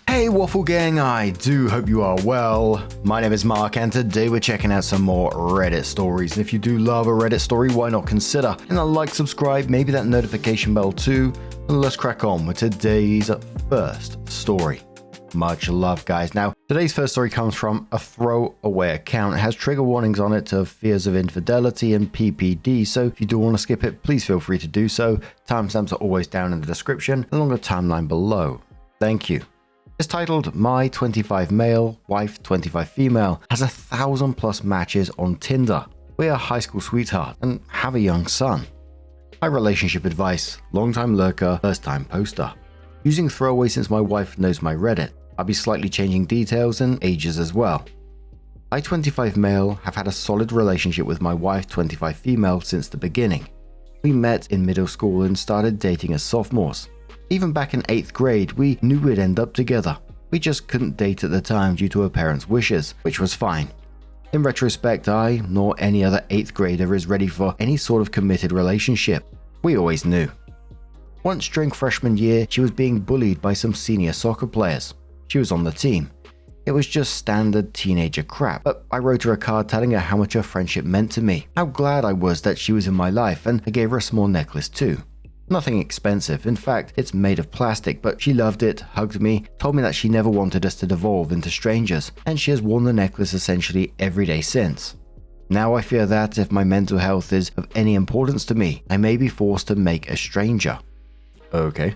Hey Waffle Gang, I do hope you are well. My name is Mark and today we're checking out some more Reddit stories. And if you do love a Reddit story, why not consider and like, subscribe, maybe that notification bell too. And let's crack on with today's first story. Much love, guys. Now, today's first story comes from a throwaway account. It has trigger warnings on it of fears of infidelity and PPD, so if you do want to skip it, please feel free to do so. Timestamps are always down in the description, along the timeline below. Thank you. It's titled, My 25 Male, Wife 25 Female has 1,000+ matches on Tinder. We are high school sweetheart and have a young son. My relationship advice, long-time lurker, first-time poster. Using throwaway since my wife knows my Reddit. I'll be slightly changing details and ages as well. I 25 male have had a solid relationship with my wife 25 female since the beginning. We met in middle school and started dating as sophomores. Even back in 8th grade, we knew we'd end up together. We just couldn't date at the time due to her parents' wishes, which was fine. In retrospect, I, nor any other 8th grader, is ready for any sort of committed relationship. We always knew. Once during freshman year, she was being bullied by some senior soccer players. She was on the team. It was just standard teenager crap, but I wrote her a card telling her how much her friendship meant to me, how glad I was that she was in my life, and I gave her a small necklace too. Nothing expensive, in fact, it's made of plastic, but she loved it, hugged me, told me that she never wanted us to devolve into strangers, and she has worn the necklace essentially every day since. Now I fear that if my mental health is of any importance to me, I may be forced to make a stranger. Okay.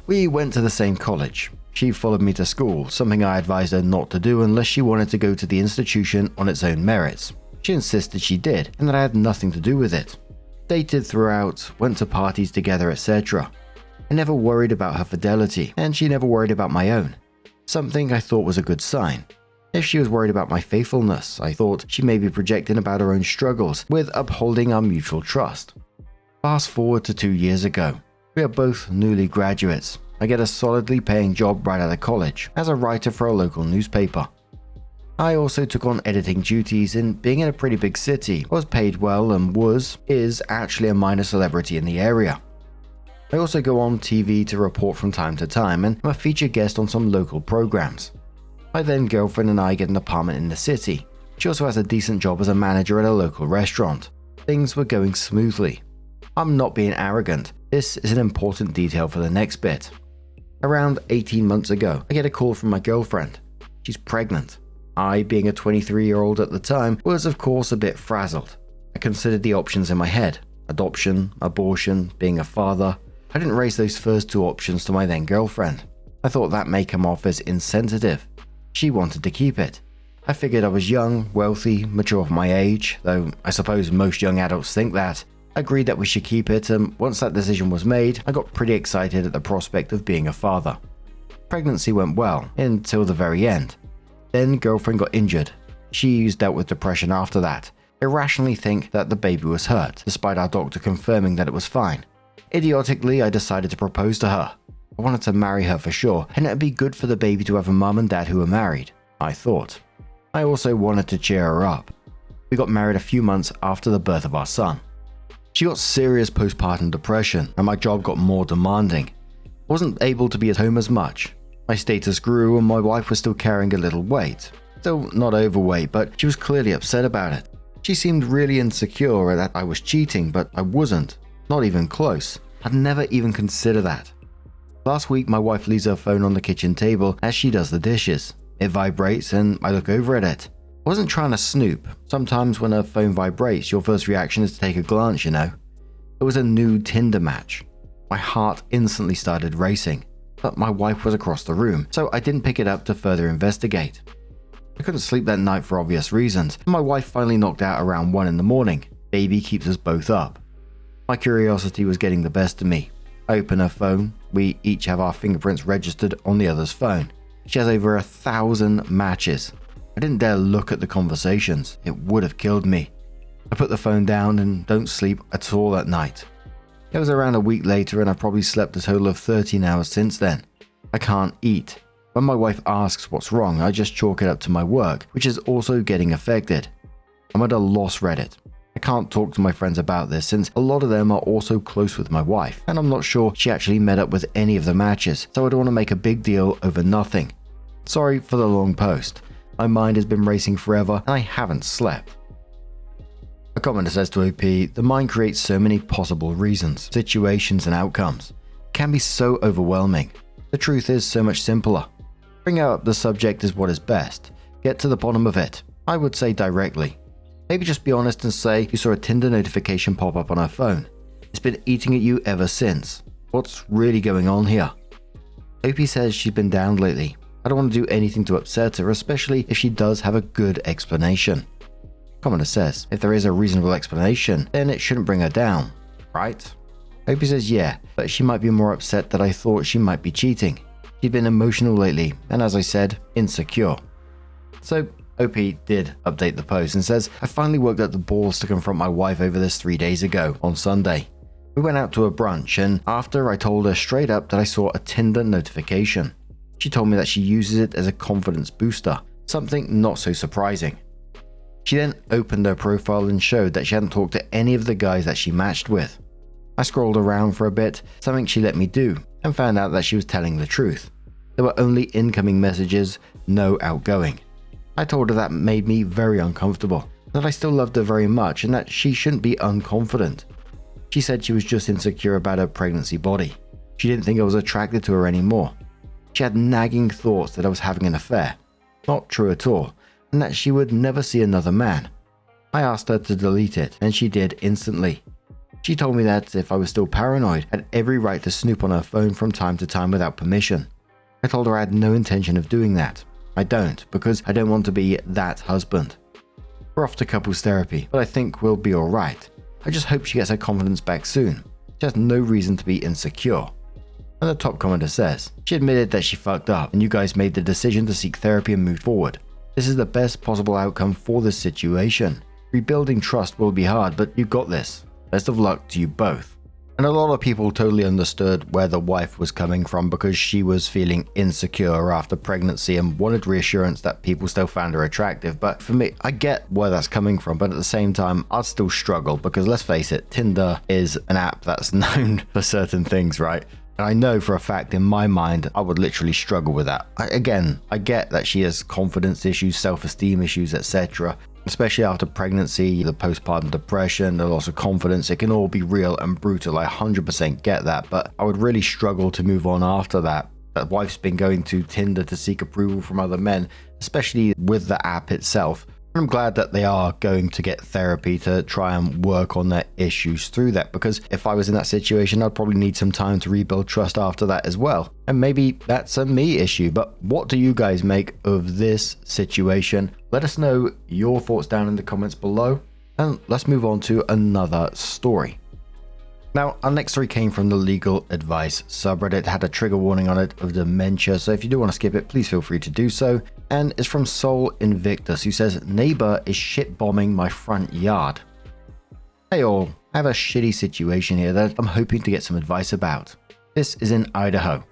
We went to the same college. She followed me to school, something I advised her not to do unless she wanted to go to the institution on its own merits. She insisted she did, and that I had nothing to do with it. Dated throughout, went to parties together, etc. I never worried about her fidelity, and she never worried about my own. Something I thought was a good sign. If she was worried about my faithfulness, I thought she may be projecting about her own struggles with upholding our mutual trust. Fast forward to 2 years ago. We are both newly graduates. I get a solidly paying job right out of college as a writer for a local newspaper. I also took on editing duties, and being in a pretty big city, was paid well and is actually a minor celebrity in the area. I also go on TV to report from time to time and I'm a featured guest on some local programs. My then girlfriend and I get an apartment in the city. She also has a decent job as a manager at a local restaurant. Things were going smoothly. I'm not being arrogant. This is an important detail for the next bit. Around 18 months ago, I get a call from my girlfriend. She's pregnant. I, being a 23-year-old at the time, was of course a bit frazzled. I considered the options in my head. Adoption, abortion, being a father. I didn't raise those first two options to my then girlfriend. I thought that may come off as insensitive. She wanted to keep it. I figured I was young, wealthy, mature for my age, though I suppose most young adults think that. I agreed that we should keep it, and once that decision was made, I got pretty excited at the prospect of being a father. Pregnancy went well, until the very end. Then girlfriend got injured. She's dealt with depression after that. Irrationally think that the baby was hurt, despite our doctor confirming that it was fine. Idiotically, I decided to propose to her. I wanted to marry her for sure, and it'd be good for the baby to have a mum and dad who were married, I thought. I also wanted to cheer her up. We got married a few months after the birth of our son. She got serious postpartum depression, and my job got more demanding. I wasn't able to be at home as much. My status grew and my wife was still carrying a little weight. Still not overweight, but she was clearly upset about it. She seemed really insecure that I was cheating, but I wasn't. Not even close. I'd never even considered that. Last week, my wife leaves her phone on the kitchen table as she does the dishes. It vibrates and I look over at it. I wasn't trying to snoop. Sometimes when a phone vibrates, your first reaction is to take a glance, you know. It was a new Tinder match. My heart instantly started racing. But my wife was across the room, so I didn't pick it up to further investigate. I couldn't sleep that night for obvious reasons, and my wife finally knocked out around 1 in the morning. Baby keeps us both up. My curiosity was getting the best of me. I open her phone. We each have our fingerprints registered on the other's phone. She has over 1,000 matches. I didn't dare look at the conversations. It would have killed me. I put the phone down and don't sleep at all at night. It was around a week later and I've probably slept a total of 13 hours since then. I can't eat. When my wife asks what's wrong, I just chalk it up to my work, which is also getting affected. I'm at a loss, Reddit. I can't talk to my friends about this since a lot of them are also close with my wife, and I'm not sure she actually met up with any of the matches, so I don't want to make a big deal over nothing. Sorry for the long post. My mind has been racing forever and I haven't slept. A commenter says to OP, the mind creates so many possible reasons, situations and outcomes. It can be so overwhelming. The truth is so much simpler. Bring up the subject is what is best. Get to the bottom of it. I would say directly. Maybe just be honest and say you saw a Tinder notification pop up on her phone. It's been eating at you ever since. What's really going on here? OP says she's been down lately. I don't want to do anything to upset her, especially if she does have a good explanation. Commenter says, if there is a reasonable explanation, then it shouldn't bring her down, right? OP says yeah, but she might be more upset that I thought she might be cheating. She's been emotional lately, and as I said, insecure. So OP did update the post and says, I finally worked up the balls to confront my wife over this 3 days ago, on Sunday. We went out to a brunch, and after I told her straight up that I saw a Tinder notification. She told me that she uses it as a confidence booster, something not so surprising. She then opened her profile and showed that she hadn't talked to any of the guys that she matched with. I scrolled around for a bit, something she let me do, and found out that she was telling the truth. There were only incoming messages, no outgoing. I told her that made me very uncomfortable, that I still loved her very much and that she shouldn't be unconfident. She said she was just insecure about her pregnancy body. She didn't think I was attracted to her anymore. She had nagging thoughts that I was having an affair. Not true at all, and that she would never see another man. I asked her to delete it, and she did instantly. She told me that if I was still paranoid, I had every right to snoop on her phone from time to time without permission. I told her I had no intention of doing that. I don't, because I don't want to be that husband. We're off to couples therapy, but I think we'll be alright. I just hope she gets her confidence back soon. She has no reason to be insecure. And the top commenter says, she admitted that she fucked up and you guys made the decision to seek therapy and move forward. This is the best possible outcome for this situation. Rebuilding trust will be hard, but you got this. Best of luck to you both. And a lot of people totally understood where the wife was coming from because she was feeling insecure after pregnancy and wanted reassurance that people still found her attractive. But for me, I get where that's coming from, but at the same time, I'd still struggle because let's face it, Tinder is an app that's known for certain things, right? And I know for a fact in my mind, I would literally struggle with that. I get that she has confidence issues, self-esteem issues, etc. Especially after pregnancy, the postpartum depression, the loss of confidence, it can all be real and brutal. I 100% get that, but I would really struggle to move on after that. That wife's been going to Tinder to seek approval from other men, especially with the app itself. I'm glad that they are going to get therapy to try and work on their issues through that, because if I was in that situation, I'd probably need some time to rebuild trust after that as well. And maybe that's a me issue, but what do you guys make of this situation? Let us know your thoughts down in the comments below, and let's move on to another story. Now, our next story came from the legal advice subreddit. It had a trigger warning on it of dementia, so if you do want to skip it, please feel free to do so. And it's from Soul Invictus, who says, neighbor is shit bombing my front yard. Hey all, I have a shitty situation here that I'm hoping to get some advice about. This is in Idaho.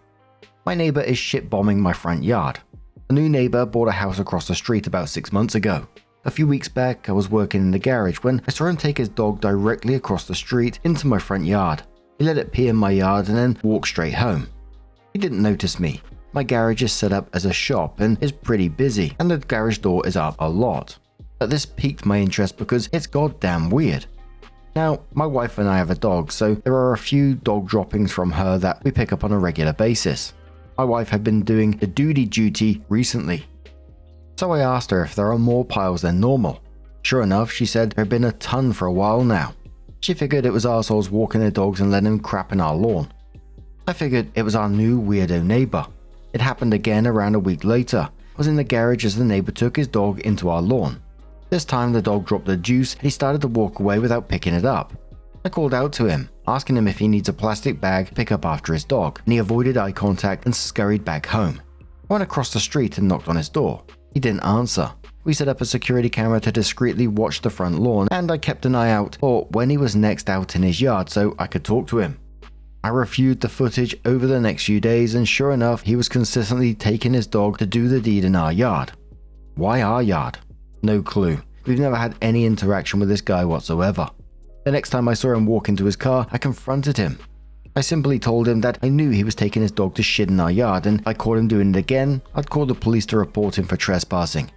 My neighbor is shit bombing my front yard. A new neighbor bought a house across the street about 6 months ago. A few weeks back, I was working in the garage when I saw him take his dog directly across the street into my front yard. He let it pee in my yard and then walk straight home. He didn't notice me. My garage is set up as a shop and is pretty busy, and the garage door is up a lot. But this piqued my interest because it's goddamn weird. Now, my wife and I have a dog, so there are a few dog droppings from her that we pick up on a regular basis. My wife had been doing the duty recently. So I asked her if there are more piles than normal. Sure enough, she said there had been a ton for a while now. She figured it was arseholes walking their dogs and letting them crap in our lawn. I figured it was our new weirdo neighbor. It happened again around a week later. I was in the garage as the neighbor took his dog into our lawn. This time the dog dropped the juice and he started to walk away without picking it up. I called out to him, asking him if he needs a plastic bag to pick up after his dog, and he avoided eye contact and scurried back home. I went across the street and knocked on his door. He didn't answer. We set up a security camera to discreetly watch the front lawn, and I kept an eye out for when he was next out in his yard so I could talk to him. I reviewed the footage over the next few days, and sure enough, he was consistently taking his dog to do the deed in our yard. Why our yard? No clue. We've never had any interaction with this guy whatsoever. The next time I saw him walk into his car, I confronted him. I simply told him that I knew he was taking his dog to shit in our yard, and if I caught him doing it again, I'd call the police to report him for trespassing.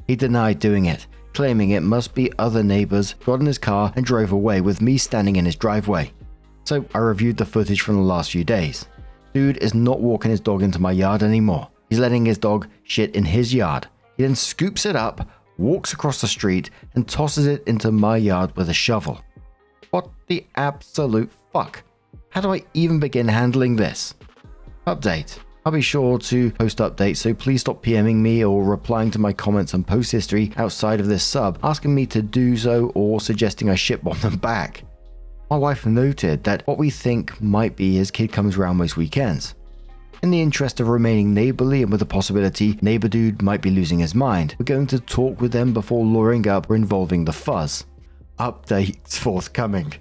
He denied doing it, claiming it must be other neighbors, got in his car and drove away with me standing in his driveway. So I reviewed the footage from the last few days. Dude is not walking his dog into my yard anymore. He's letting his dog shit in his yard. He then scoops it up, walks across the street, and tosses it into my yard with a shovel. What the absolute fuck? How do I even begin handling this? Update. I'll be sure to post updates, so please stop PMing me or replying to my comments and post history outside of this sub, asking me to do so or suggesting I shitbomb them back. My wife noted that what we think might be his kid comes around most weekends. In the interest of remaining neighborly and with the possibility neighbor dude might be losing his mind, we're going to talk with them before luring up or involving the fuzz. Updates forthcoming.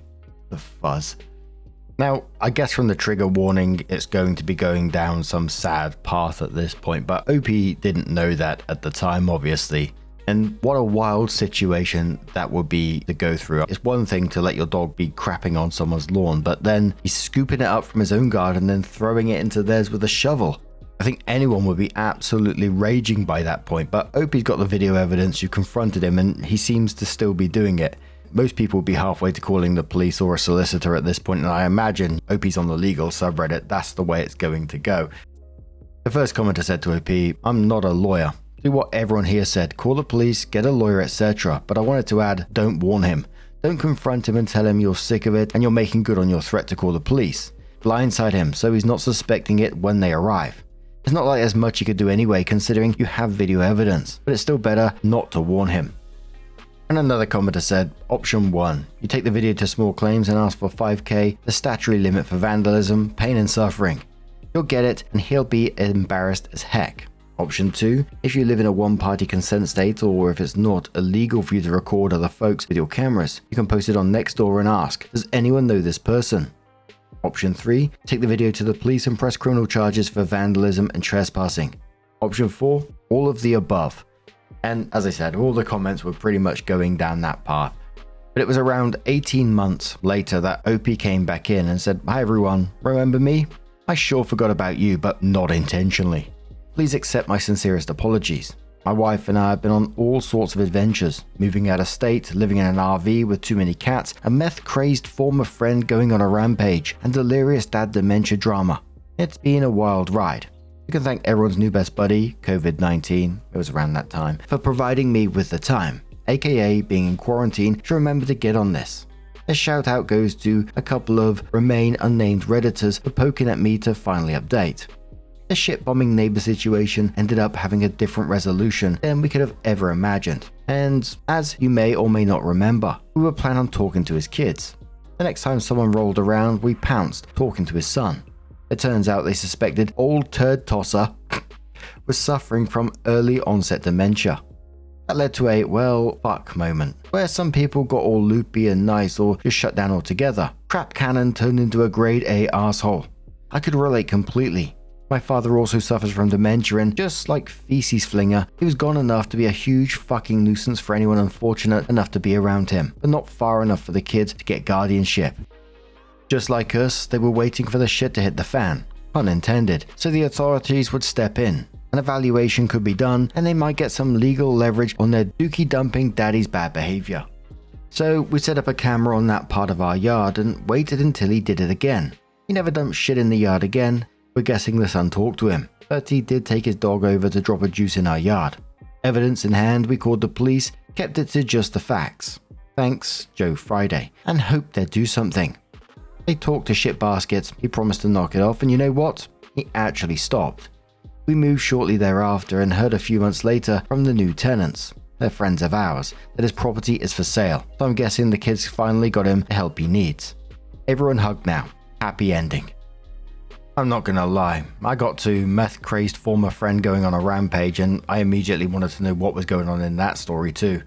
The fuzz. Now, I guess from the trigger warning, it's going to be going down some sad path at this point, but OP didn't know that at the time, obviously. And what a wild situation that would be to go through. It's one thing to let your dog be crapping on someone's lawn, but then he's scooping it up from his own garden and then throwing it into theirs with a shovel. I think anyone would be absolutely raging by that point, but OP's got the video evidence. You confronted him and he seems to still be doing it. Most people would be halfway to calling the police or a solicitor at this point, and I imagine OP's on the legal subreddit. That's the way it's going to go. The first commenter said to OP, "I'm not a lawyer. Do what everyone here said. Call the police, get a lawyer, etc. But I wanted to add, don't warn him. Don't confront him and tell him you're sick of it and you're making good on your threat to call the police. Blindside him so he's not suspecting it when they arrive. It's not like there's much you could do anyway, considering you have video evidence, but it's still better not to warn him." And another commenter said, "Option 1. You take the video to small claims and ask for 5k, the statutory limit for vandalism, pain and suffering. You'll get it and he'll be embarrassed as heck. Option 2. If you live in a one-party consent state, or if it's not illegal for you to record other folks with your cameras, you can post it on Nextdoor and ask, does anyone know this person? Option 3. Take the video to the police and press criminal charges for vandalism and trespassing. Option 4. All of the above." And as I said, all the comments were pretty much going down that path. But it was around 18 months later that OP came back in and said, "Hi everyone, remember me? I sure forgot about you, but not intentionally. Please accept my sincerest apologies. My wife and I have been on all sorts of adventures, moving out of state, living in an RV with too many cats, a meth-crazed former friend going on a rampage, and delirious dad dementia drama. It's been a wild ride. You can thank everyone's new best buddy, COVID-19, it was around that time, for providing me with the time, aka being in quarantine, to remember to get on this. A shout out goes to a couple of remain unnamed redditors for poking at me to finally update. The shit-bombing neighbor situation ended up having a different resolution than we could have ever imagined. And as you may or may not remember, we were planning on talking to his kids. The next time someone rolled around, we pounced, talking to his son. It turns out they suspected old turd tosser was suffering from early onset dementia. That led to a, well, fuck moment, where some people got all loopy and nice or just shut down altogether. Crap cannon turned into a grade A asshole. I could relate completely. My father also suffers from dementia, and just like Feces Flinger, he was gone enough to be a huge fucking nuisance for anyone unfortunate enough to be around him, but not far enough for the kids to get guardianship. Just like us, they were waiting for the shit to hit the fan, pun intended, so the authorities would step in. An evaluation could be done, and they might get some legal leverage on their dookie dumping daddy's bad behavior. So we set up a camera on that part of our yard and waited until he did it again. He never dumped shit in the yard again. We're guessing the son talked to him, but he did take his dog over to drop a juice in our yard. Evidence in hand, we called the police, kept it to just the facts. Thanks, Joe Friday, and hoped they'd do something. They talked to shit baskets, he promised to knock it off, and you know what? He actually stopped. We moved shortly thereafter and heard a few months later from the new tenants, they're friends of ours, that his property is for sale, so I'm guessing the kids finally got him the help he needs. Everyone hugged now. Happy ending. I'm not gonna lie, I got to meth-crazed former friend going on a rampage and I immediately wanted to know what was going on in that story too.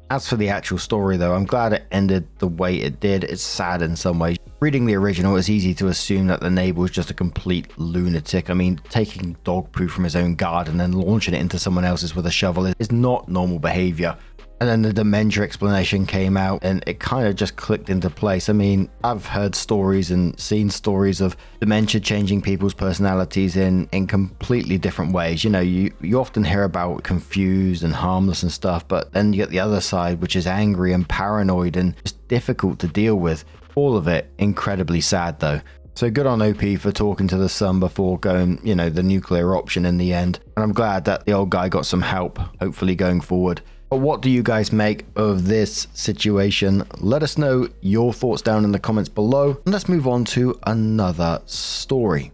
As for the actual story though, I'm glad it ended the way it did. It's sad in some ways. Reading the original, it's easy to assume that the neighbor was just a complete lunatic. I mean, taking dog poo from his own garden and launching it into someone else's with a shovel is not normal behavior. And then the dementia explanation came out and it kind of just clicked into place. I mean, I've heard stories and seen stories of dementia changing people's personalities in completely different ways. You know, you often hear about confused and harmless and stuff, but then you get the other side, which is angry and paranoid and just difficult to deal with. All of it incredibly sad though. So good on OP for talking to the son before going, the nuclear option in the end. And I'm glad that the old guy got some help, hopefully going forward. But what do you guys make of this situation? Let us know your thoughts down in the comments below. And let's move on to another story.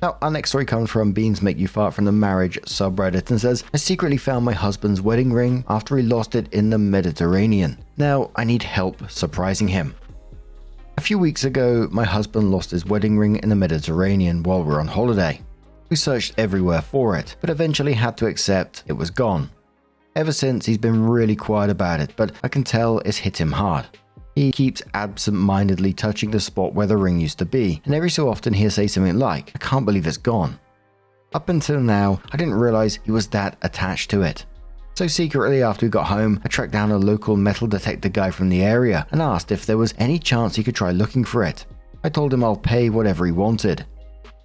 Now, our next story comes from Beans Make You Fart from the Marriage subreddit and says, I secretly found my husband's wedding ring after he lost it in the Mediterranean. Now, I need help surprising him. A few weeks ago, my husband lost his wedding ring in the Mediterranean while we were on holiday. We searched everywhere for it, but eventually had to accept it was gone. Ever since, he's been really quiet about it, but I can tell it's hit him hard. He keeps absent-mindedly touching the spot where the ring used to be, and every so often he'll say something like, I can't believe it's gone. Up until now, I didn't realize he was that attached to it. So secretly, after we got home, I tracked down a local metal detector guy from the area and asked if there was any chance he could try looking for it. I told him I'll pay whatever he wanted.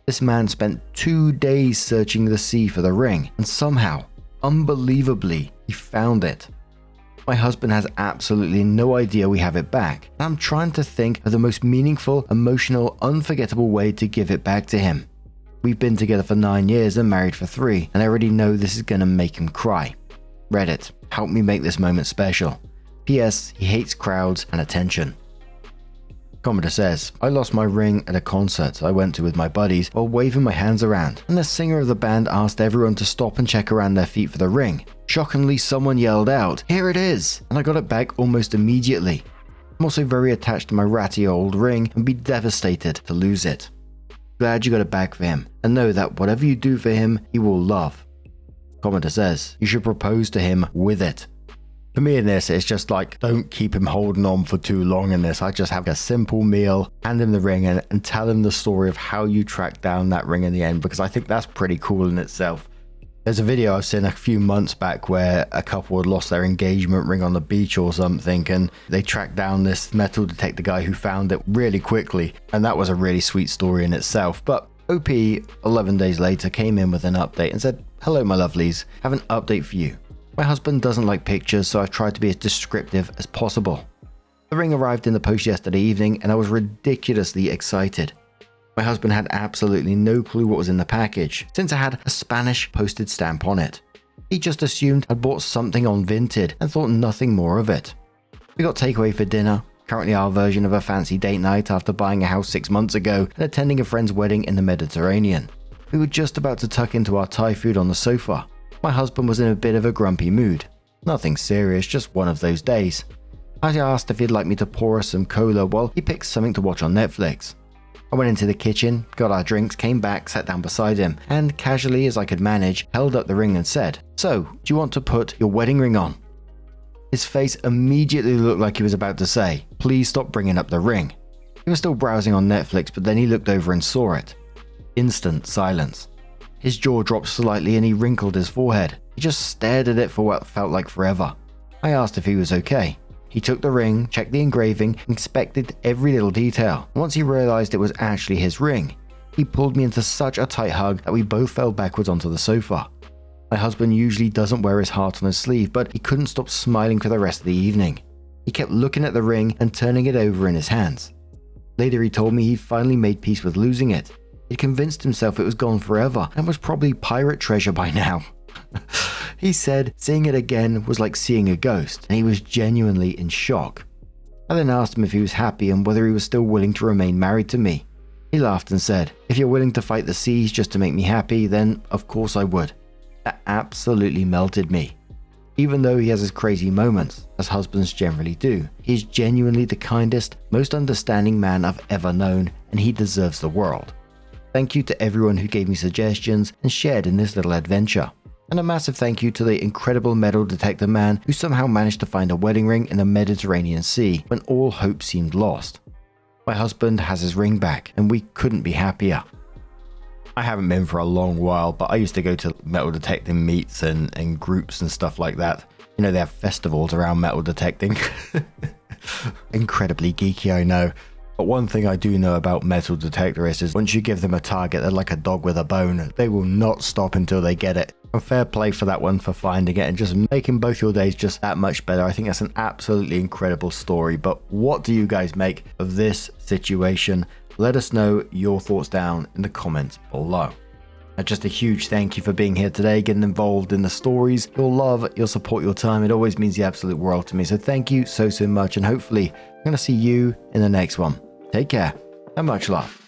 This man spent 2 days searching the sea for the ring, and somehow, unbelievably, he found it. My husband has absolutely no idea we have it back, and I'm trying to think of the most meaningful, emotional, unforgettable way to give it back to him. We've been together for 9 years and married for 3, and I already know this is gonna make him cry. Reddit, help me make this moment special. P.S. He hates crowds and attention. Commenter says, I lost my ring at a concert I went to with my buddies while waving my hands around, and the singer of the band asked everyone to stop and check around their feet for the ring. Shockingly, someone yelled out, here it is, and I got it back almost immediately. I'm also very attached to my ratty old ring and be devastated to lose it. Glad you got it back for him, and know that whatever you do for him, he will love. Commenter says, you should propose to him with it. For me in this, it's just like, don't keep him holding on for too long in this. I just have a simple meal, hand him the ring and tell him the story of how you tracked down that ring in the end, because I think that's pretty cool in itself. There's a video I've seen a few months back where a couple had lost their engagement ring on the beach or something, and they tracked down this metal detector guy who found it really quickly, and that was a really sweet story in itself. But OP, 11 days later, came in with an update and said, hello my lovelies, have an update for you. My husband doesn't like pictures, so I've tried to be as descriptive as possible. The ring arrived in the post yesterday evening and I was ridiculously excited. My husband had absolutely no clue what was in the package, since it had a Spanish postage stamp on it. He just assumed I'd bought something on Vinted and thought nothing more of it. We got takeaway for dinner, currently our version of a fancy date night after buying a house 6 months ago and attending a friend's wedding in the Mediterranean. We were just about to tuck into our Thai food on the sofa. My husband was in a bit of a grumpy mood. Nothing serious, just one of those days. I asked if he'd like me to pour us some cola while he picked something to watch on Netflix. I went into the kitchen, got our drinks, came back, sat down beside him, and casually as I could manage, held up the ring and said, so, do you want to put your wedding ring on? His face immediately looked like he was about to say, please stop bringing up the ring. He was still browsing on Netflix, but then he looked over and saw it. Instant silence. His jaw dropped slightly and he wrinkled his forehead. He just stared at it for what felt like forever. I asked if he was okay. He took the ring, checked the engraving, inspected every little detail. Once he realized it was actually his ring, he pulled me into such a tight hug that we both fell backwards onto the sofa. My husband usually doesn't wear his heart on his sleeve, but he couldn't stop smiling for the rest of the evening. He kept looking at the ring and turning it over in his hands. Later he told me he finally made peace with losing it. He convinced himself it was gone forever and was probably pirate treasure by now. He said seeing it again was like seeing a ghost, and he was genuinely in shock. I then asked him if he was happy and whether he was still willing to remain married to me. He laughed and said, if you're willing to fight the seas just to make me happy, then of course I would. That absolutely melted me. Even though he has his crazy moments, as husbands generally do, he's genuinely the kindest, most understanding man I've ever known, and he deserves the world. Thank you to everyone who gave me suggestions and shared in this little adventure. And a massive thank you to the incredible metal detector man who somehow managed to find a wedding ring in the Mediterranean Sea when all hope seemed lost. My husband has his ring back and we couldn't be happier. I haven't been for a long while, but I used to go to metal detecting meets and groups and stuff like that. You know, they have festivals around metal detecting. Incredibly geeky, I know. But one thing I do know about metal detectorists is once you give them a target, they're like a dog with a bone. They will not stop until they get it. And fair play for that one for finding it and just making both your days just that much better. I think that's an absolutely incredible story. But what do you guys make of this situation? Let us know your thoughts down in the comments below. And just a huge thank you for being here today, getting involved in the stories. Your love, your support, your time, it always means the absolute world to me. So thank you so much. And hopefully I'm going to see you in the next one. Take care and much love.